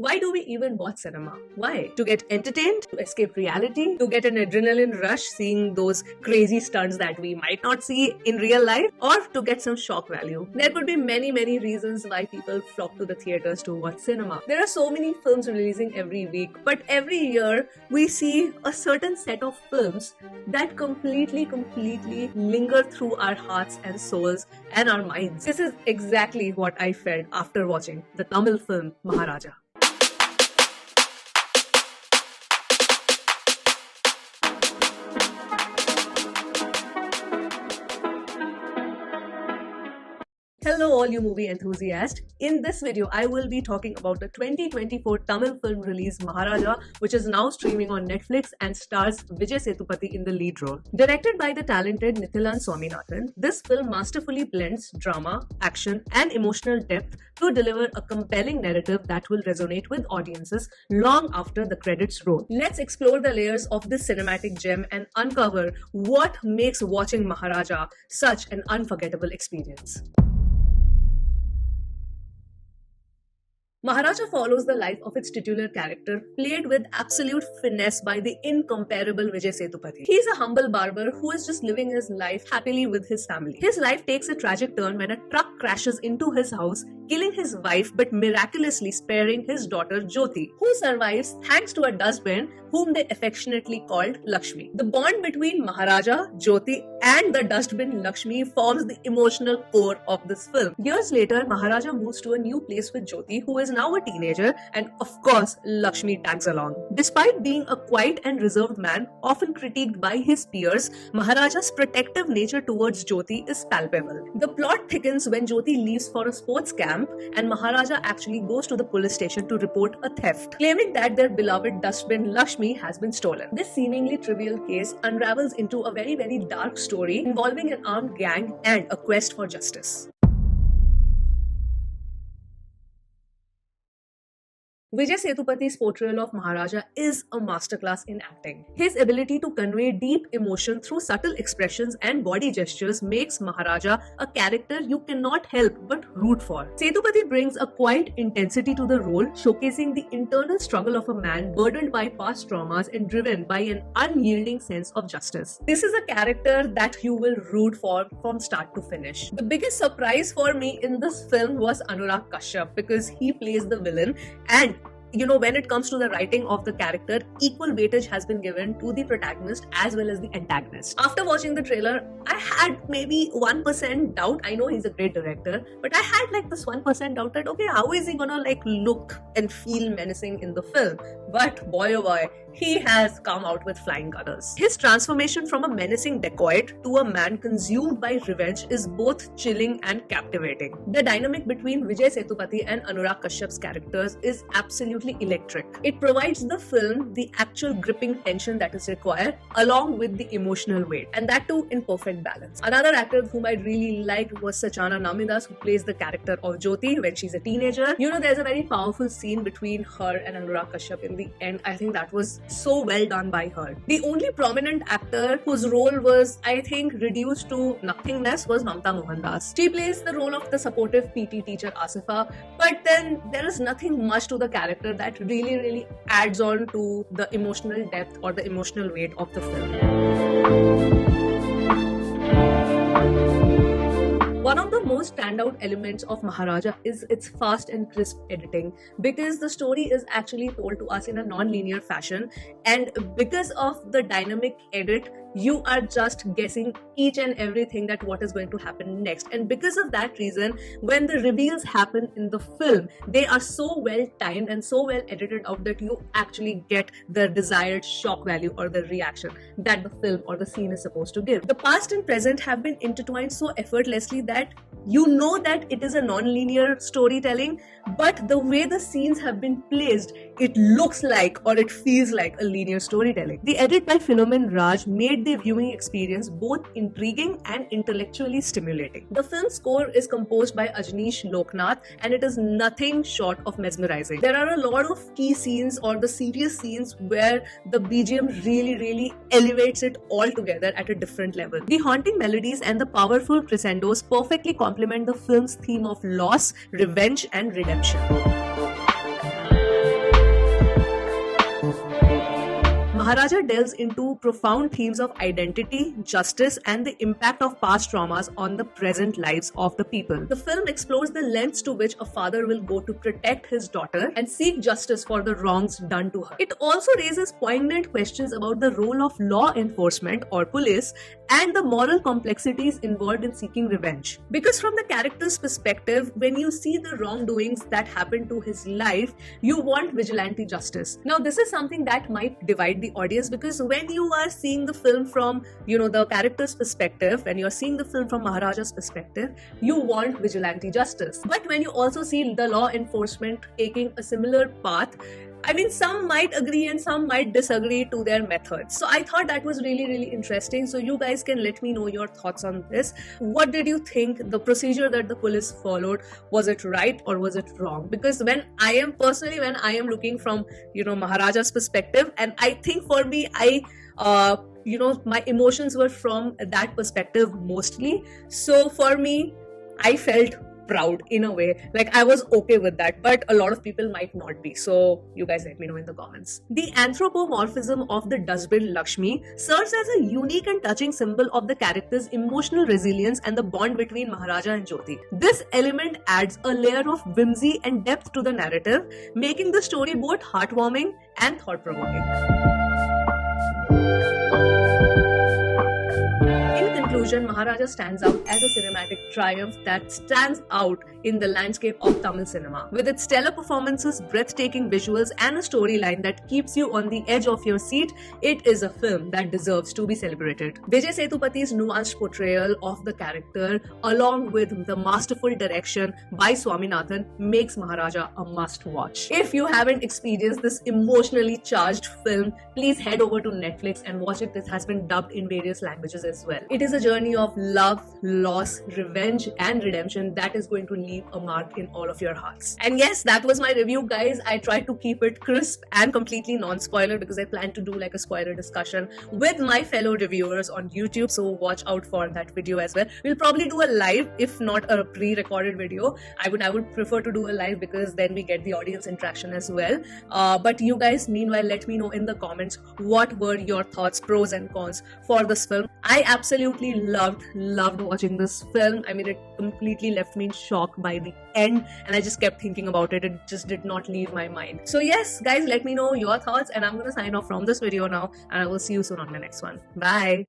Why do we even watch cinema? Why? To get entertained? To escape reality? To get an adrenaline rush seeing those crazy stunts that we might not see in real life? Or to get some shock value? There could be many reasons why people flock to the theaters to watch cinema. There are so many films releasing every week, but every year we see a certain set of films that completely linger through our hearts and souls and our minds. This is exactly what I felt after watching the Tamil film Maharaja. Hello all you movie enthusiasts. In this video, I will be talking about the 2024 Tamil film release Maharaja, which is now streaming on Netflix and stars Vijay Sethupathi in the lead role. Directed by the talented Nithilan Swaminathan, this film masterfully blends drama, action and emotional depth to deliver a compelling narrative that will resonate with audiences long after the credits roll. Let's explore the layers of this cinematic gem and uncover what makes watching Maharaja such an unforgettable experience. Maharaja follows the life of its titular character, played with absolute finesse by the incomparable Vijay Sethupathi. He is a humble barber who is just living his life happily with his family. His life takes a tragic turn when a truck crashes into his house, killing his wife but miraculously sparing his daughter Jyoti, who survives thanks to a dustbin whom they affectionately called Lakshmi. The bond between Maharaja, Jyoti and the dustbin Lakshmi forms the emotional core of this film. Years later, Maharaja moves to a new place with Jyoti, who is now a teenager, and of course, Lakshmi tags along. Despite being a quiet and reserved man, often critiqued by his peers, Maharaja's protective nature towards Jyoti is palpable. The plot thickens when Jyoti leaves for a sports camp, and Maharaja actually goes to the police station to report a theft, claiming that their beloved dustbin Lakshmi has been stolen. This seemingly trivial case unravels into a very dark story involving an armed gang and a quest for justice. Vijay Sethupathi's portrayal of Maharaja is a masterclass in acting. His ability to convey deep emotion through subtle expressions and body gestures makes Maharaja a character you cannot help but root for. Sethupathi brings a quiet intensity to the role, showcasing the internal struggle of a man burdened by past traumas and driven by an unyielding sense of justice. This is a character that you will root for from start to finish. The biggest surprise for me in this film was Anurag Kashyap, because he plays the villain, and when it comes to the writing of the character, equal weightage has been given to the protagonist as well as the antagonist. After watching the trailer, I had maybe 1% doubt. I know he's a great director, but I had this 1% doubt that, okay, how is he gonna look and feel menacing in the film? But boy oh boy, he has come out with flying colors. His transformation from a menacing dacoit to a man consumed by revenge is both chilling and captivating. The dynamic between Vijay Sethupathi and Anurag Kashyap's characters is absolutely electric. It provides the film the actual gripping tension that is required, along with the emotional weight, and that too in perfect balance. Another actor whom I really liked was Sachana Namidas, who plays the character of Jyoti when she's a teenager. There's a very powerful scene between her and Anurag Kashyap in the end. I think that was so well done by her. The only prominent actor whose role was, I think, reduced to nothingness was Mamta Mohandas. She plays the role of the supportive PT teacher Asifa, but then there is nothing much to the character that really adds on to the emotional depth or the emotional weight of the film. One of the most standout elements of Maharaja is its fast and crisp editing, because the story is actually told to us in a non-linear fashion, and because of the dynamic edit, you are just guessing each and everything that what is going to happen next. And because of that reason, when the reveals happen in the film, they are so well timed and so well edited out that you actually get the desired shock value or the reaction that the film or the scene is supposed to give. The past and present have been intertwined so effortlessly that you know that it is a non-linear storytelling, but the way the scenes have been placed, it looks like or it feels like a linear storytelling. The edit by Philomen Raj made the viewing experience both intriguing and intellectually stimulating. The film score is composed by Ajneesh Loknath, and it is nothing short of mesmerizing. There are a lot of key scenes or the serious scenes where the BGM really elevates it all together at a different level. The haunting melodies and the powerful crescendos perfectly complement the film's theme of loss, revenge and redemption. Maharaja delves into profound themes of identity, justice, and the impact of past traumas on the present lives of the people. The film explores the lengths to which a father will go to protect his daughter and seek justice for the wrongs done to her. It also raises poignant questions about the role of law enforcement or police and the moral complexities involved in seeking revenge. Because from the character's perspective, when you see the wrongdoings that happened to his life, you want vigilante justice. Now, this is something that might divide the audience, because when you are seeing the film from, the character's perspective, when you're seeing the film from Maharaja's perspective, you want vigilante justice. But when you also see the law enforcement taking a similar path, I mean, some might agree and some might disagree to their methods. So I thought that was really, really interesting. So you guys can let me know your thoughts on this. What did you think? The procedure that the police followed, was it right or was it wrong? Because when I am looking from, Maharaja's perspective, and I think for me, my emotions were from that perspective mostly. So for me, I felt proud in a way, like I was okay with that, but a lot of people might not be. So you guys let me know in the comments. The anthropomorphism of the dustbin Lakshmi serves as a unique and touching symbol of the character's emotional resilience and the bond between Maharaja and Jyoti. This element adds a layer of whimsy and depth to the narrative, making the story both heartwarming and thought-provoking. In conclusion, Maharaja stands out as a cinematic triumph that stands out in the landscape of Tamil cinema. With its stellar performances, breathtaking visuals, and a storyline that keeps you on the edge of your seat, it is a film that deserves to be celebrated. Vijay Sethupathe's nuanced portrayal of the character, along with the masterful direction by Swaminathan, makes Maharaja a must-watch. If you haven't experienced this emotionally charged film, please head over to Netflix and watch it. This has been dubbed in various languages as well. It is a journey of love, loss, revenge, and redemption that is going to leave a mark in all of your hearts. And yes, that was my review, guys. I tried to keep it crisp and completely non-spoiler because I plan to do like a spoiler discussion with my fellow reviewers on YouTube, so watch out for that video as well. We'll probably do a live, if not a pre-recorded video. I would prefer to do a live because then we get the audience interaction as well. But you guys, meanwhile, let me know in the comments what were your thoughts, pros and cons for this film. I absolutely loved watching this film. I mean, it completely left me in shock by the end, and I just kept thinking about it. It just did not leave my mind. So yes, guys, let me know your thoughts, and I'm gonna sign off from this video now, and I will see you soon on the next one. Bye.